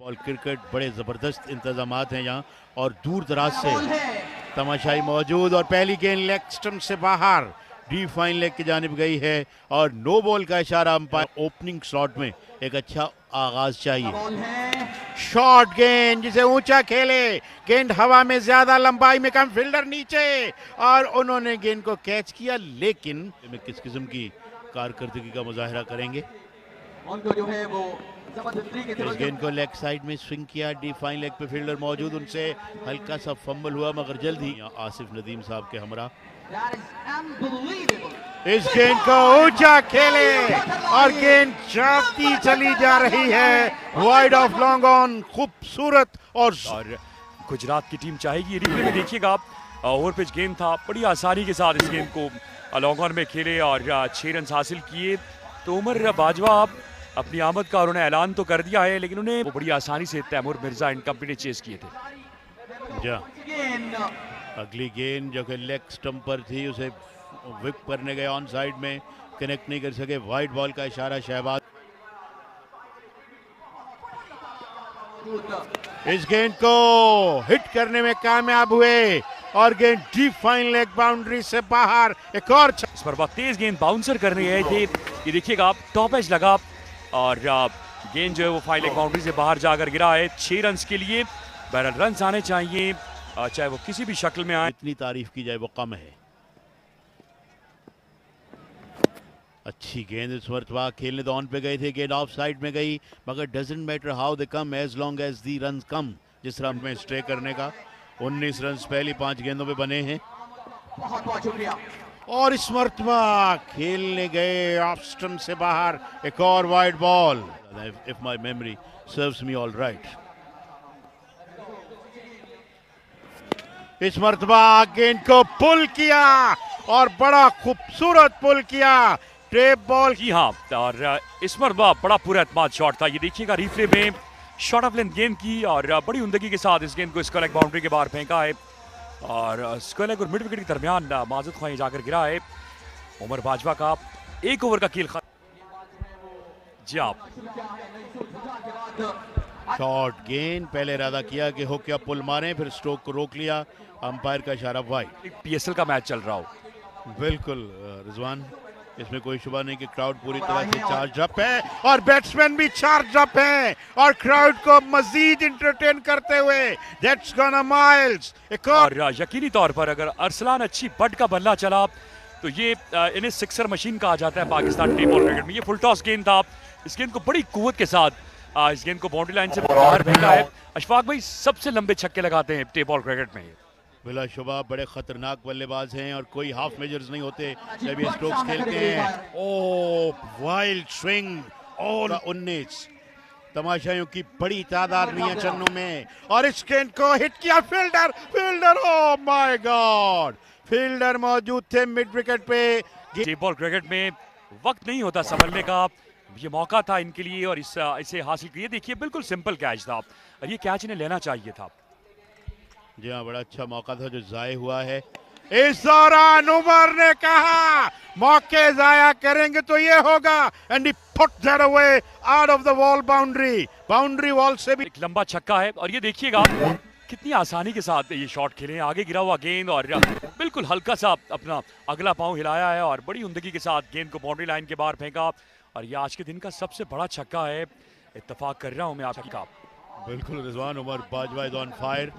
Ball cricket बड़े ज़बरदस्त इंतजामात हैं यहाँ और दूर दराज से तमाशाई मौजूद और पहली गेंद लेग स्टंप से बाहर डी फाइन लेग की जानिब गई है और नो बॉल का इशारा अंपायर। ओपनिंग स्लॉट में एक अच्छा आगाज चाहिए। शॉर्ट गेंद जिसे ऊंचा खेले, गेंद हवा में ज्यादा लंबाई में कम, फील्डर नीचे और उन्होंने गेंद को कैच किया, लेकिन किस किस्म की कारकर्दगी का मुजाहरा करेंगे। उनको जो है वो इस गेंद को लेग साइड में स्विंग किया, डी फाइन लेग पे फील्डर मौजूद, उनसे हल्का सा फंबल हुआ मगर जल्द ही आसिफ नदीम साहब के हमरा इस गेंद को ऊंचा खेले और गेंद जाती चली जा रही है वाइड ऑफ लॉन्ग ऑन। खूबसूरत और गुजरात की टीम चाहेगी रिप्ले में देखिएगा आप, ओवर पिच गेंद था, बड़ी आसानी के साथ इस गेंद को लॉन्ग ऑन में खेले और 6 रन हासिल किए। तो उमर बाजवा अपनी आमद का उन्होंने ऐलान तो कर दिया है, लेकिन उन्हें वो बड़ी आसानी से तैमूर मिर्जा एंड कंपनी ने चेस किए थे। अगली गेंद जो कि लेग स्टंप पर थी उसे विप करने गए, ऑन साइड में कनेक्ट नहीं कर सके, वाइड बॉल का इशारा शहबाज। इस गेंद को हिट करने में कामयाब हुए और गेंद डीप फाइन लेग बाउंड्री से बाहर। एक और इस पर बहुत तेज गेंद बाउंसर करने गए थे, ये देखिएगा आप, टॉप एज लगा और गेंद जो है वो फाइन लेग बाउंड्री से बाहर जाकर गिरा है। 6 रन के लिए बहरहाल रन आने चाहिए, चाहे वो किसी भी शक्ल में आए। इतनी तारीफ की जाए वो कम है। अच्छी गेंद इस मरतबा खेलने तो ऑन पे गए थे, गेंद ऑफ साइड में गई मगर doesn't matter how they come as long as the run come. जिस तरह में स्टे करने का 19 रन पहली 5 गेंदों पे बने हैं। बहुत बहुत शुक्रिया। और इस मरतबा खेलने गए ऑफ स्टंप से बाहर, एक और wide ball. If my memory serves me all right. इस मरतबा गेंद को पुल किया और बड़ा खूबसूरत पुल किया, टेप बॉल। जी हाँ, और इस मरतबा बड़ा पूरा एतमाद शॉट था, ये देखिएगा रिप्ले में, शॉट ऑफ लेंथ गेंद की और बड़ी उमदगी के साथ इस गेंद को स्क्वायर लेग बाउंड्री के बाहर फेंका है और स्क्वायर लेग और मिड विकेट के दरमियान माजिद ख्वाही जाकर गिरा है। उमर बाजवा का 1 ओवर का खेल जी आप। शॉर्ट गेंद, पहले इरादा किया कि हो क्या पुल मारें, फिर स्ट्रोक को रोक लिया, अंपायर का इशारा वाइड। PSL का मैच चल रहा हो। बिल्कुल रिजवान, इसमें कोई शुबा नहीं कि क्राउड पूरी तरह से चार्ज अप है और बैट्समैन भी चार्ज अप हैं और क्राउड को मजीद इंटरटेन करते हुए दैट्स गोना माइल्स। और यकीनी तौर पर अगर अरसलान अच्छी बट का बल्ला चला तो ये इन्हें सिक्सर मशीन कहा जाता है पाकिस्तान टी बॉल क्रिकेट में। ये फुल टॉस गेंद था, इस गेंद को बड़ी कुव्वत के साथ इस गेंद को बाउंड्री लाइन से बाहर फेंका है। अशफाक भाई सबसे लंबे छक्के लगाते हैं टी बॉल क्रिकेट में। बिलाशुबा बड़े खतरनाक बल्लेबाज हैं और कोई हाफ मेजर्स नहीं होते जब ये स्ट्रोक्स खेलते हैं। ओ वाइल्ड स्विंग और 19 तमाशाइयों की बड़ी तादाद में चन्नों में और इस गेंद को हिट किया fielder oh my God, fielder मौजूद थे मिड विकेट पे। टी बॉल क्रिकेट में वक्त नहीं होता संभलने का, ये मौका था इनके लिए और इसे हासिल किए। देखिए बिल्कुल सिंपल कैच था और ये कैच इन्हें लेना चाहिए था। जी हाँ, बड़ा अच्छा मौका था जो जाया हुआ है। इस दौरान उमर ने कहा मौके जाया करेंगे तो ये होगा and he put that away out of the wall boundary wall से भी। एक लंबा छक्का है और ये देखिएगा कितनी आसानी के साथ ये शॉट खेले, आगे गिरा हुआ गेंद और बिल्कुल हल्का सा अपना अगला पांव हिलाया है और बड़ी उमदगी के साथ गेंद को बाउंड्री लाइन के बाहर फेंका और ये आज के दिन का सबसे बड़ा छक्का है। इत्तेफाक कर रहा हूं मैं आपका। बिल्कुल Rizwan, Umar Bajwa is on fire.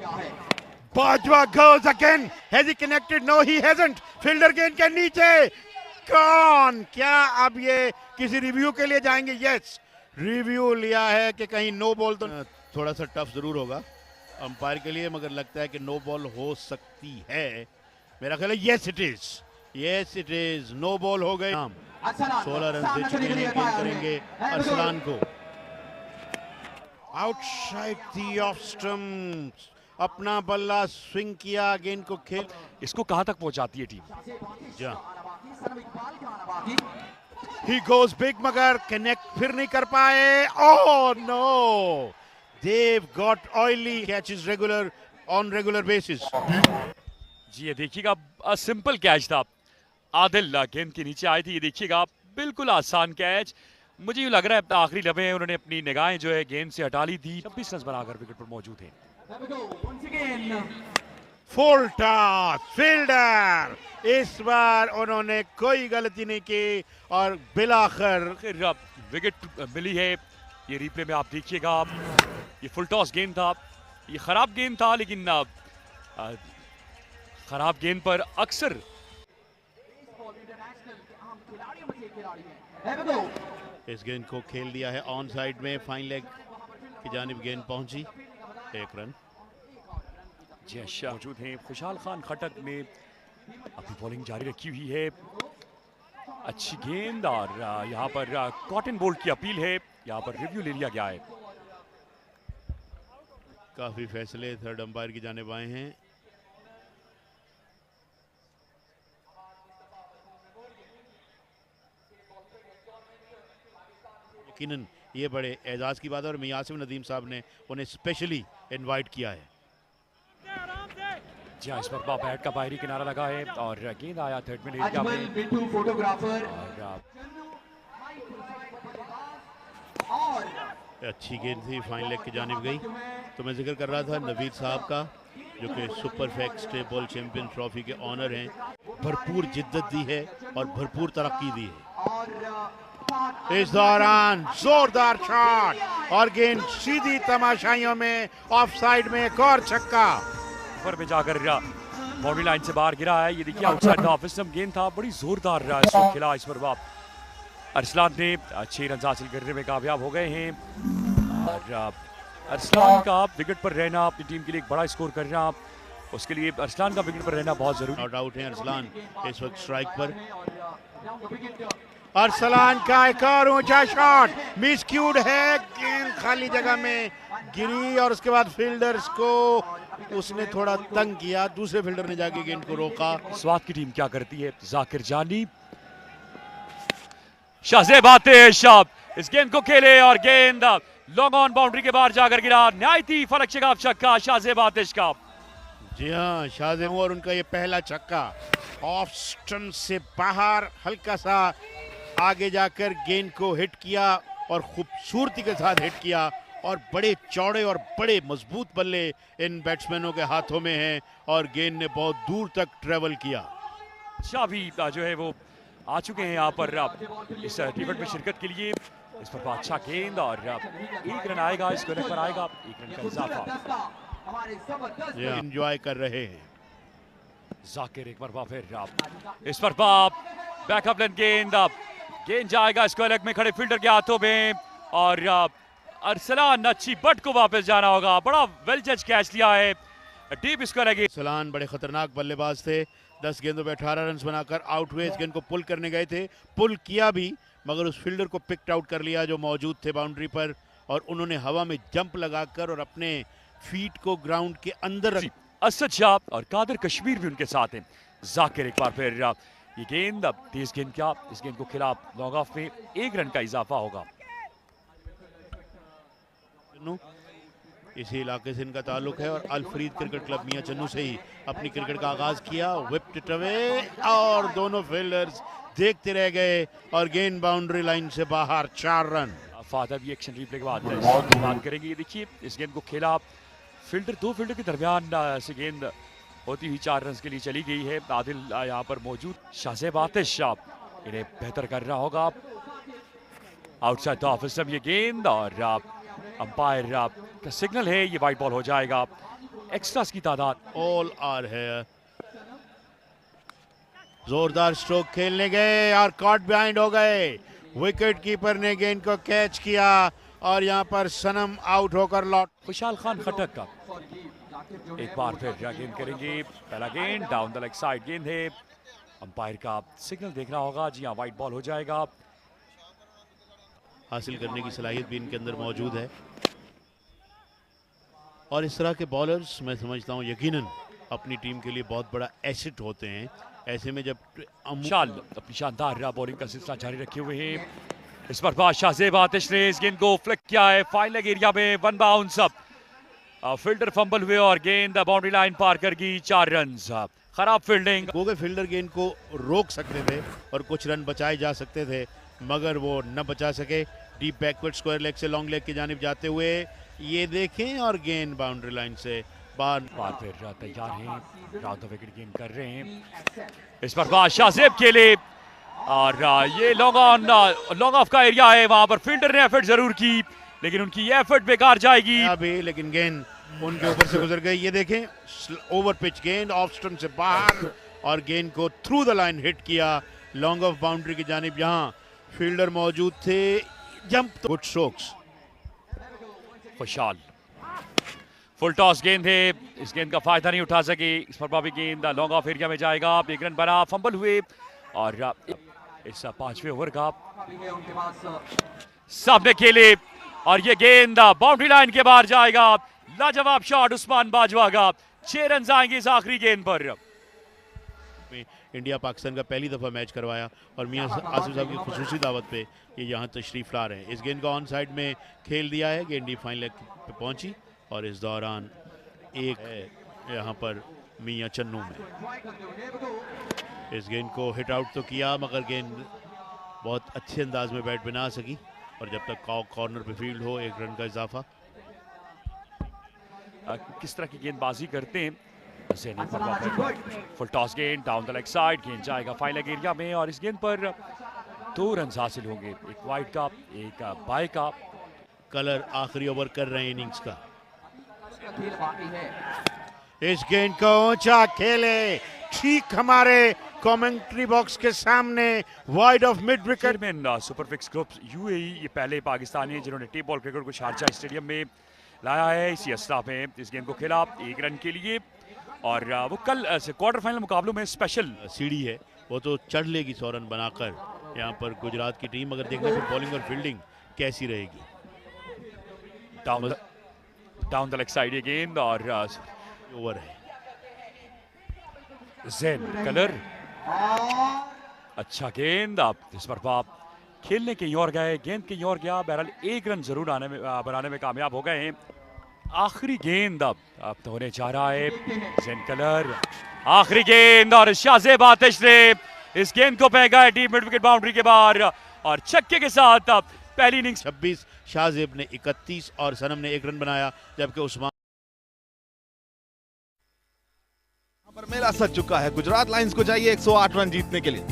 Bajwa goes again. Has he connected? No, he hasn't. Fielder गेंद के नीचे कौन, क्या अब ये किसी रिव्यू के लिए जाएंगे? यस, रिव्यू लिया है कि कहीं नो बॉल तो थोड़ा सा टफ जरूर होगा अंपायर के लिए, मगर लगता है कि नो बॉल हो सकती है। मेरा ख्याल है yes it is no ball हो गए। 16 रन दे चुके हैं, गेंद करेंगे अरसलान को आउटसाइड द ऑफ स्टंप। अपना बल्ला स्विंग किया, गेंद को खेल। इसको कहां तक पहुंचाती है टीम? ही गोज बिग मगर कनेक्ट फिर नहीं कर पाए। Oh no, they've got oily catches regular on regular basis. जी ये देखिएगा सिंपल कैच था, आदिल गेंद के नीचे आई थी, ये देखिएगा बिल्कुल आसान कैच मुझे यूं लग रहा है आखिरी लम्हे उन्होंने अपनी निगाहें जो है गेंद से हटा ली थी। 26 रन बनाकर विकेट पर मौजूद हैं। There we go. Once again. Full toss fielder, इस बार उन्होंने कोई गलती नहीं की और बिलाखिर आखिर विकेट मिली है। ये रिप्ले में आप देखिएगा, ये फुल टॉस गेंद था, ये खराब गेंद था, लेकिन खराब गेंद पर अक्सर There we go. इस गेंद को खेल दिया है ऑन साइड में, फाइन लेग की जानिब गेंद पहुंची, 1 रन। जी अच्छा मौजूद हैं। खुशहाल खान खटक ने अपनी बॉलिंग जारी रखी हुई है। अच्छी गेंद और यहाँ पर कॉटन बोल्ट की अपील है, यहाँ पर रिव्यू ले लिया गया है। काफी फैसले थर्ड अंपायर की जानिब आए हैं। यकीनन ये बड़े एजाज की बात है और मियां आसिफ नदीम साहब ने उन्हें स्पेशली इनवाइट किया है। जी हाँ, इस पर बैट का बाहरी किनारा लगा है और गेंद आया थर्ड में एरिया Ajmal में Bintu photographer. और और अच्छी गेंद थी, फाइन लेग की जानिब गई। तो मैं जिक्र कर रहा था नवीद साहब का, जो कि super fact state ball champion trophy के ऑनर हैं। भरपूर जिद्दत दी है और भरपूर तरक्की दी है। इस दौरान जोरदार शॉट और गेंद सीधी तमाशाइयों में, ऑफ साइड में एक और छक्का। ऊपर में जाकर बाउंड्री लाइन से बाहर गिरा है। ये देखिए आउटसाइड द ऑफ स्टंप गेंद था, बड़ी जोरदार स्ट्रोक खेला इस पर बाप। अरसलान ने 6 रन हासिल करने में कामयाब हो गए हैं और अरसलान का विकेट पर रहना अपनी टीम के लिए एक बड़ा स्कोर करना, उसके लिए अरसलान का विकेट पर रहना बहुत जरूरी। नॉट आउट है अरसलान इस वक्त स्ट्राइक पर। अरसलान का एक और ऊंचा शॉट मिसक्यूड है, गेंद खाली जगह में गिरी और उसके बाद फील्डर्स को उसने थोड़ा तंग किया, दूसरे फील्डर ने जाके गेंद को रोका। स्वात की टीम क्या करती है? जाकिर जानी, शाहजेब आतिश इस गेंद को खेले और गेंद लॉन्ग ऑन बाउंड्री के बाहर जाकर गिरा। न्यायती फलक शिगाफ छक्का शाहजेब आतिश का। जी हाँ, शाहजेब और उनका ये पहला छक्का ऑफ स्टंप से बाहर हल्का सा आगे जाकर गेंद को हिट किया और खूबसूरती के साथ हिट किया और बड़े चौड़े और बड़े मजबूत बल्ले इन बैट्समैनों के हाथों में हैं और गेंद ने बहुत दूर तक ट्रेवल किया। शाभी जो है वो आ चुके हैं यहाँ पर इस इवेंट में शिरकत के लिए। इस पर अच्छा गेंद और 1 रन आएगा, इस पर आएगा 1 रन का इजाफा। एंजॉय कर रहे हैं जाकिर एक बार फिर इस पर बैकअप लेन गेंद जाएगा इसको लेग में खड़े फील्डर के हाथों में और अरसलान अच्छी बट को वापस जाना होगा। बड़ा वेल जज कैच लिया है, डीप इसको लगे। अरसलान बड़े खतरनाक बल्लेबाज थे, 10 गेंदों पे 18 रन बनाकर आउट हुए। इस गेंद को पुल करने गए थे, पुल किया भी मगर उस फील्डर को पिक्ड आउट कर लिया जो मौजूद थे बाउंड्री पर और उन्होंने हवा में जंप लगाकर और अपने फीट को ग्राउंड के अंदर रख। असद शाह और कादिर कश्मीर भी उनके साथ हैं। जाकिर एक बार फिर ये गेंद तेज गेंद क्या, इस गेंद को खिलाफ लॉन्ग ऑफ में 1 रन का इजाफा होगा। इसी इलाके से इनका ताल्लुक है और अल-फरीद क्रिकेट क्लब मियां चन्नू से ही अपनी क्रिकेट का आगाज किया। व्हिप्ड इट अवे और दोनों फील्डर्स देखते रह गए और गेंद बाउंड्री लाइन से बाहर, 4 रन। फादर भी एक्शन रिप्ले के बाद बात करेंगे। ये देखिए इस गेंद को खेला फील्डर, 2 फील्डर के दरमियान से गेंद होती हुई 4 रन के लिए चली गई है। आदिल यहाँ पर मौजूद, शाहजेब आतिश इन्हें बेहतर करना होगा। आउटसाइड द ऑफ स्टंप ये गेंद और अंपायर का सिग्नल है, ये वाइट बॉल हो जाएगा। एक्स्ट्रास की तादाद ऑल आर है। जोरदार स्ट्रोक खेलने गए और कॉट बिहाइंड हो गए। विकेट कीपर ने गेंद को कैच किया और यहाँ पर सनम आउट होकर लौट। खुशहाल खान खटक का एक बार फिर गेंद करेंगे। पहला गेंद डाउन द लेग साइड गेंद है, अंपायर का सिग्नल देखना होगा। जी हाँ, वाइट बॉल हो जाएगा। हासिल करने की सलाहियत भी इनके अंदर मौजूद है और इस तरह के बॉलर्स मैं समझता हूँ यकीनन अपनी टीम के लिए बहुत बड़ा एसेट होते हैं। ऐसे में जब अपनी शानदार बॉलिंग का सिलसिला जारी रखे हुए हैं। इस पर शाहजेब आतिश ने इस गेंद को फ्लिक किया है फाइन लेग एरिया में, 1 बाउंस। फील्डर फंबल हुए और गेंद बाउंड्री लाइन पार कर गई, 4 रन। खराब फील्डिंग, फील्डर गेंद को रोक सकते थे और कुछ रन बचाए जा सकते थे। मगर वो न बचा सके। डीप बैकवर्ड स्क्वायर लेग से लॉन्ग लेग की जानिब जाते हुए ये देखें और गेंद बाउंड्री लाइन से बाहर। फिर तैयार हैं, राउंड ऑफ विकेट गेन कर रहे हैं। इस पर बादशाह जेब के लिए और ये लॉन्ग ऑफ का एरिया है, वहां पर फील्डर ने एफर्ट जरूर की लेकिन उनकी ये एफर्ट बेकार जाएगी। अभी लेकिन गेंद उनके ऊपर से गुजर गई। ये देखें ओवर पिच गेंद ऑफ स्टंप से बाहर और गेंद को थ्रू द लाइन हिट किया लॉन्ग ऑफ बाउंड्री की जानिब। यहाँ फील्डर मौजूद थे, जंप गुड स्ट्रोक्स। खुशहाल फुल टॉस गेंद है, इस गेंद का फायदा नहीं उठा सके। इस पर भी गेंद लॉन्ग ऑफ एरिया में जाएगा। एक रन बना, फंबल हुए और इस 5वें ओवर का उनके पास सामने खेले और ये गेंद बाउंड्री लाइन के बाहर जाएगा। लाजवाब शॉट उस्मान बाजवा का। 6 रन आएंगे इस आखिरी गेंद पर। इंडिया पाकिस्तान का पहली दफा मैच करवाया और मियां आसिफ साहब की खुसूसी दावत पे ये यहाँ तशरीफ ला रहे हैं। इस गेंद को ऑन साइड में खेल दिया है, गेंद डीप फाइन लेग पे पहुंची और इस दौरान एक है यहाँ पर मियां चन्नू में इस गेंद को हिट आउट तो किया मगर गेंद बहुत अच्छे अंदाज में बैट बना सकी और जब तक कॉर्नर पे फील्ड हो 1 रन का इजाफा। किस तरह की गेंदबाजी करते हैं फुल टॉस गेंद डाउन द लेग साइड, गेंद जाएगा फाइन लेग एरिया में और इस गेंद पर 2 रन हासिल होंगे, एक वाइड का एक बाय का। कलर आखिरी ओवर कर रहे हैं इनिंग्स का। खेल बाकी है। इस गेंद को ऊंचा खेले ठीक हमारे कमेंट्री बॉक्स के सामने wide off mid wicket. Chairman सुपरफिक्स ग्रुप यूएई ये पहले पाकिस्तानी हैं जिन्होंने टी बॉल क्रिकेट को शारजाह स्टेडियम में लाया है। इसी अस्ता में इस गेंद को खेला 1 रन के लिए और वो कल क्वार्टर फाइनल मुकाबलों में स्पेशल सीढ़ी है वो तो चढ़ लेगी 100 रन बनाकर यहाँ पर गुजरात की टीम। अगर देखना फिर बॉलिंग और फील्डिंग कैसी रहेगी। डाउन द लेग साइड ये गेंद और ओवर है। ज़ेन कलर अच्छा गेंद आप इस पर बाप खेलने कहीं और गए, गेंद कहीं और गया। बहरहाल 1 रन जरूर बनाने में कामयाब हो गए हैं। आखिरी गेंद अब तो होने जा रहा है। ज़ेन कलर आखिरी गेंद और शाहजेब आतिश ने इस गेंद को फेंका है डीप मिड विकेट बाउंड्री के बाहर और छक्के के साथ पहली इनिंग्स 26, शाहजेब ने 31 और सनम ने 1 रन बनाया जबकि उस्मान पर मेला सज चुका है। गुजरात लायंस को चाहिए 108 रन जीतने के लिए।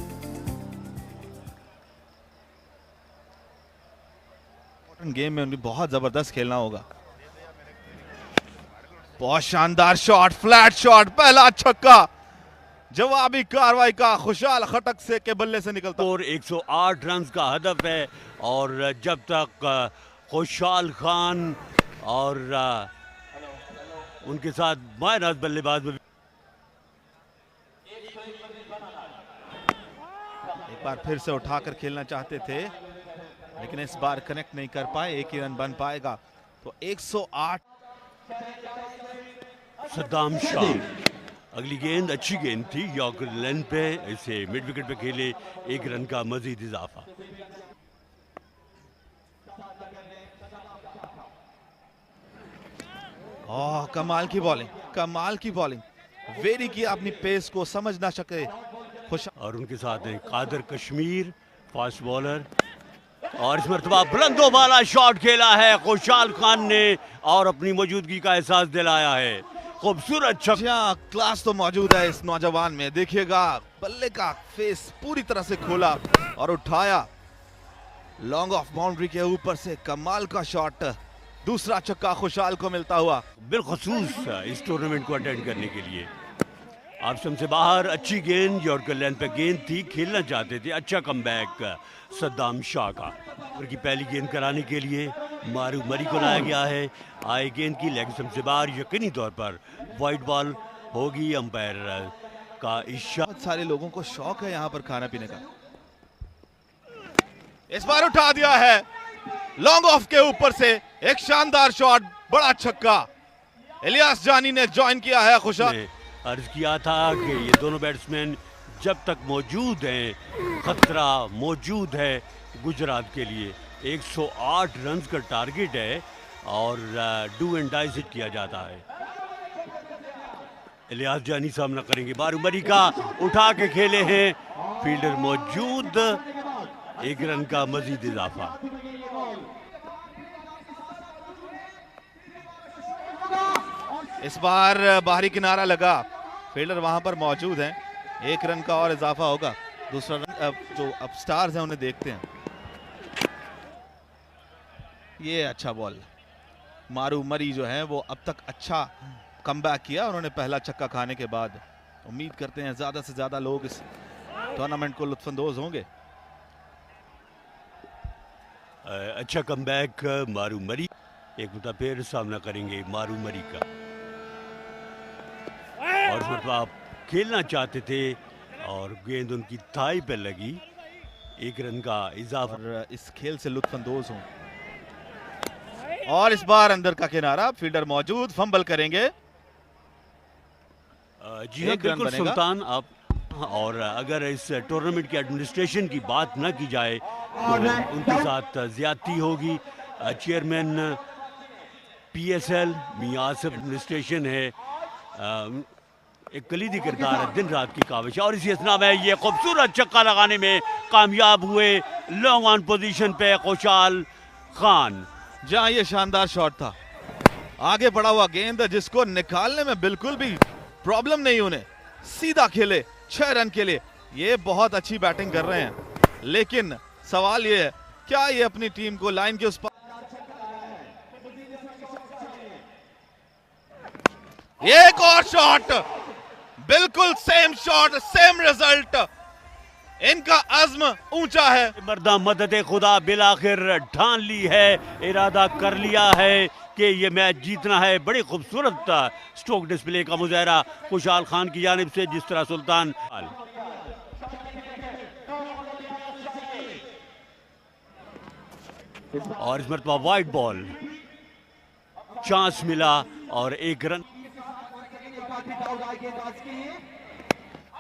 गेम में उन्हें बहुत जबरदस्त खेलना होगा। बहुत शानदार शॉट, फ्लैट शॉट, पहला छक्का, जवाबी कार्रवाई का खुशहाल खटक से के बल्ले से निकलता और 108 रन का हदफ है और जब तक खुशहाल खान और उनके साथ मायनाज बल्लेबाज में एक बार फिर से उठाकर खेलना चाहते थे लेकिन इस बार कनेक्ट नहीं कर पाए। 1 ही रन बन पाएगा तो 108। सद्दाम शाह अगली गेंद अच्छी गेंद थी, यॉर्कर लेंथ पे इसे मिड विकेट पे खेले 1 रन का मजीद इजाफा। कमाल की बॉलिंग, कमाल की बॉलिंग। वेरी की अपनी पेस को समझ ना सके खुश और उनके साथ हैं कादर कश्मीर फास्ट बॉलर और इस मरतबा बुलंदों वाला शॉट खेला है खुशहाल खान ने और अपनी मौजूदगी का एहसास दिलाया है। खूबसूरत छक्का, क्लास तो मौजूद है इस नौजवान में। देखिएगा बल्ले का फेस पूरी तरह से खोला और उठाया लॉन्ग ऑफ बाउंड्री के ऊपर से। कमाल का शॉट, दूसरा छक्का खुशहाल को मिलता हुआ। बिलखसूस इस टूर्नामेंट को अटेंड करने के लिए ऑप्शन से बाहर अच्छी गेंद, यॉर्कर लेंथ पे गेंद थी, खेलना चाहते थे। अच्छा कमबैक सद्दाम शाह का। उनकी पहली गेंद कराने के लिए मारू मरी को लाया गया है। आए गेंद की लेग स्टंप से बाहर, यकीनी तौर पर वाइड बॉल होगी। अंपायर का इशारा। बहुत सारे लोगों को शौक है यहाँ पर खाना पीने का। इस बार उठा दिया है लॉन्ग ऑफ के ऊपर से एक शानदार शॉट, बड़ा छक्का। इलियास जानी ने ज्वाइन किया है। खुशहाल अर्ज किया था कि ये दोनों बैट्समैन जब तक मौजूद हैं खतरा मौजूद है गुजरात के लिए। 108 रन का टारगेट है और डू एंड डाई हिट किया जाता है। इलियास जानी सामना करेंगे, बारू मरी का उठा के खेले हैं, फील्डर मौजूद। 1 रन का मजीद इजाफा। इस बार बाहरी किनारा लगा, फील्डर वहां पर मौजूद है, 1 रन का और इजाफा होगा। दूसरा रन जो अब स्टार्स हैं उन्हें देखते हैं। ये अच्छा बॉल, मारू मरी जो है वो अब तक अच्छा कमबैक किया उन्होंने पहला छक्का खाने के बाद। उम्मीद करते हैं ज्यादा से ज्यादा लोग इस टूर्नामेंट को लुत्फानंदोज होंगे। अच्छा कमबैक मारू मरी, एक मुद्दा फिर सामना करेंगे मारू मरी का। और मतलब आप खेलना चाहते थे और गेंद उनकी थाई पे लगी, 1 रन का इजाफा। और इस खेल से लुत्फानंदोज हों। और इस बार अंदर का किनारा, फील्डर मौजूद, फंबल करेंगे। जी हाँ, बिल्कुल सुल्तान आप। और अगर इस टूर्नामेंट की एडमिनिस्ट्रेशन की बात न की जाए तो उनके साथ ज्यादती होगी। चेयरमैन PSL मियां आसिफ एडमिनिस्ट्रेशन है, एक कलीदी किरदार है, दिन रात की काविश। और इसी असना में ये खूबसूरत छक्का लगाने में कामयाब हुए लॉन्ग ऑन पोजीशन पे खुशहाल खान। जहां ये शानदार शॉट था, आगे बढ़ा हुआ गेंद जिसको निकालने में बिल्कुल भी प्रॉब्लम नहीं, उन्हें सीधा खेले 6 रन के लिए। ये बहुत अच्छी बैटिंग कर रहे हैं, लेकिन सवाल ये है क्या ये अपनी टीम को लाइन के उस पार। एक और शॉट, बिल्कुल सेम शॉट, सेम रिजल्ट। इनका अज़्म ऊंचा है। मर्दा मदद खुदा बिलाखिर ठान ली है, इरादा कर लिया है कि ये मैच जीतना है। बड़ी खूबसूरत स्ट्रोक डिस्प्ले का मुजाहरा खुशहाल खान की जानिब से, जिस तरह सुल्तान। और इस मरतबा वाइड बॉल, चांस मिला और 1 रन।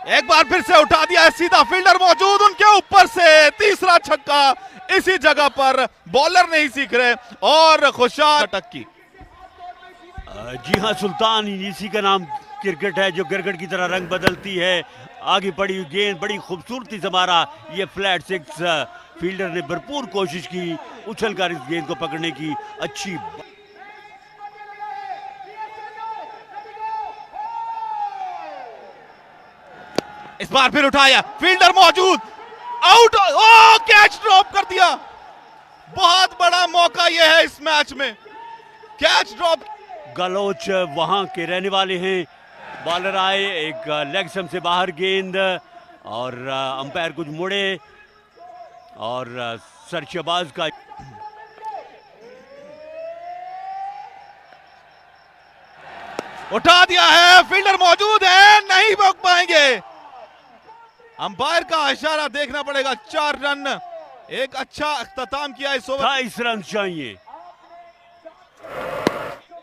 एक बार फिर से उठा दिया है, सीधा फील्डर मौजूद उनके ऊपर से, तीसरा छक्का इसी जगह पर। बॉलर नहीं सीख रहे और खुशहाल अटक की। जी हाँ सुल्तान, इसी का नाम क्रिकेट है जो गिरगिट की तरह रंग बदलती है। आगे पड़ी हुई गेंद बड़ी खूबसूरती से मारा, ये फ्लैट 6। फील्डर ने भरपूर कोशिश की उछलकर इस गेंद को पकड़ने की। अच्छी इस बार फिर उठाया, फील्डर मौजूद, आउट। ओ कैच ड्रॉप कर दिया। बहुत बड़ा मौका यह है इस मैच में, कैच ड्रॉप। गलोच वहां के रहने वाले हैं। बॉलर आए, एक लेग स्टंप से बाहर गेंद और अंपायर कुछ मुड़े और सरशबाज का उठा दिया है, फील्डर मौजूद है, नहीं रोक पाएंगे। अंपायर का इशारा देखना पड़ेगा। 4 रन, एक अच्छा अख्ताम किया इस ओवर। 28 रन चाहिए।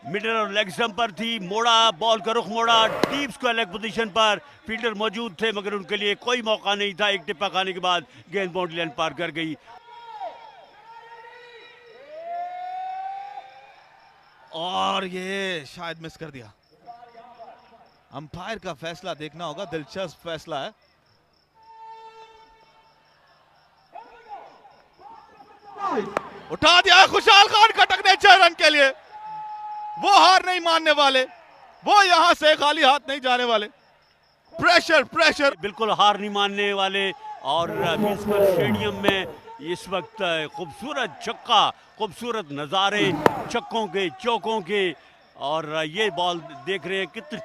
मिडल और लेग स्टंप पर थी, मोड़ा, बॉल का रुख मोड़ा, डीप स्क्वायर लेग पोजीशन पर फील्डर मौजूद थे मगर उनके लिए कोई मौका नहीं था। एक टिप्पा खाने के बाद गेंद बाउंड्री लाइन पार कर गई। और ये शायद मिस कर दिया। अंपायर का फैसला देखना होगा, दिलचस्प फैसला है। उठा दिया खुशहाल खान, खटकने 6 रन के लिए। वो हार नहीं मानने वाले, वो यहां से खाली हाथ नहीं जाने वाले। प्रेशर प्रेशर, बिल्कुल हार नहीं मानने वाले। और म्यूनिसिपल स्टेडियम में इस वक्त खूबसूरत छक्का, खूबसूरत नज़ारे छक्कों के, चौकों के। और ये बॉल देख रहे हैं कितने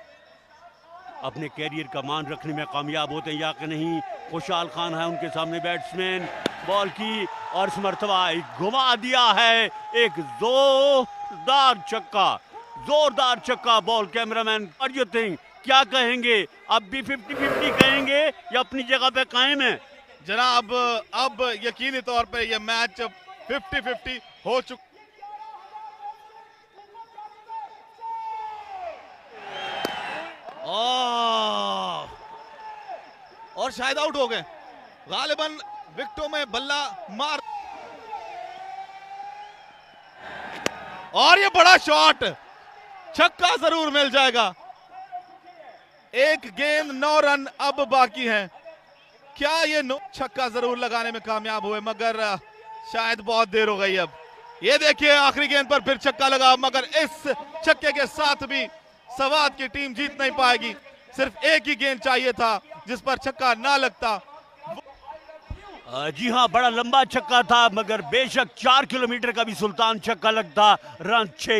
अपने कैरियर का मान रखने में कामयाब होते हैं या कि नहीं। खुशहाल खान है उनके सामने बैट्समैन। बॉल की और इस मरतबा घुमा दिया है, एक जोरदार छक्का, जोरदार छक्का। Ball cameraman, what you think, क्या कहेंगे? अब भी 50-50 कहेंगे या अपनी जगह पे कायम है? जनाब अब यकीनी तौर पे ये मैच 50-50 हो चुका। और शायद आउट हो गए। गालिबन विकेटों में बल्ला मार। और ये बड़ा शॉट, छक्का जरूर मिल जाएगा। एक गेंद 9 रन अब बाकी हैं। क्या ये छक्का जरूर लगाने में कामयाब हुए, मगर शायद बहुत देर हो गई। अब ये देखिए आखिरी गेंद पर फिर छक्का लगा, मगर इस छक्के के साथ भी सवात की टीम जीत नहीं पाएगी। सिर्फ एक ही गेंद चाहिए था जिस पर छक्का ना लगता। जी हाँ, बड़ा लंबा छक्का था, मगर बेशक 4 किलोमीटर का भी सुल्तान छक्का लगता, रन 6